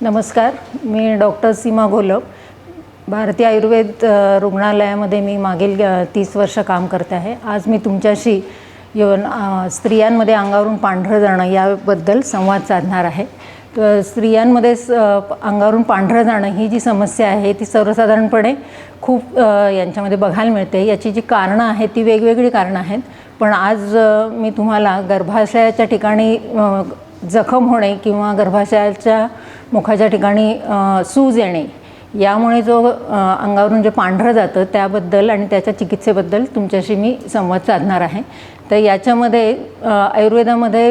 नमस्कार, मी डॉक्टर सीमा घोलप, भारतीय आयुर्वेद रुग्णालयामध्ये मी मागील 30 वर्ष काम करते आहे। आज मी तुमच्याशी येऊन स्त्रियांमध्ये अंगावरून पांढरं जाणं याबद्दल संवाद साधणार आहे। तर स्त्रियांमध्ये अंगावरून पांढरं जाणं ही जी समस्या आहे ती सर्वसाधारणपणे खूप यांच्यामध्ये बघायला मिळते। याची जी कारणं आहेत ती वेगवेगळी कारणं आहेत, पण आज मी तुम्हाला गर्भाशयाच्या ठिकाणी जखम होणे किंवा गर्भाशयाच्या मुखाच्या ठिकाणी सूज येणे यामुळे जो अंगावरून जे पांढरं जातं त्याबद्दल आणि त्याच्या चिकित्सेबद्दल तुमच्याशी मी संवाद साधणार आहे। तर याच्यामध्ये आयुर्वेदामध्ये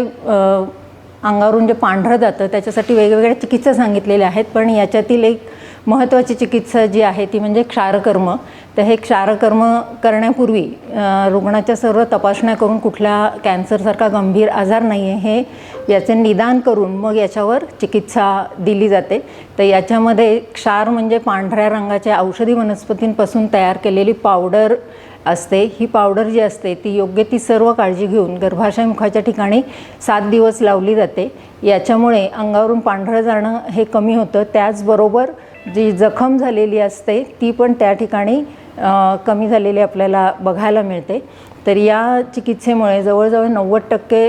अंगावरून जे पांढरं जातं त्याच्यासाठी वेगवेगळ्या चिकित्सा सांगितलेल्या आहेत, पण याच्यातील एक महत्त्वाची चिकित्सा जी आहे ती म्हणजे क्षारकर्म। तर हे क्षारकर्म करण्यापूर्वी रुग्णाच्या सर्व तपासण्या करून कुठल्या कॅन्सरसारखा गंभीर आजार नाही आहे हे याचे निदान करून मग याच्यावर चिकित्सा दिली जाते। तर याच्यामध्ये क्षार म्हणजे पांढऱ्या रंगाच्या औषधी वनस्पतींपासून तयार केलेली पावडर असते। ही पावडर जी असते ती योग्य ती सर्व काळजी घेऊन गर्भाशय मुखाच्या ठिकाणी 7 दिवस लावली जाते। याच्यामुळे अंगावरून पांढरं जाणं हे कमी होतं, त्याचबरोबर जी जखम झालेली असते ती पण त्या ठिकाणी कमी झालेली आपल्याला बघायला मिळते। तर या चिकित्सेमुळे जवळजवळ 90%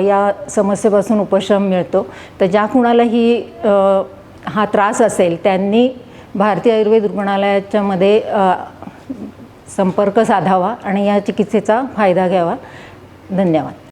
या समस्येपासून उपशम मिळतो। तर ज्या कुणालाही हा त्रास असेल त्यांनी भारतीय आयुर्वेद रुग्णालयाच्यामध्ये संपर्क साधावा आणि या चिकित्सेचा फायदा घ्यावा। धन्यवाद।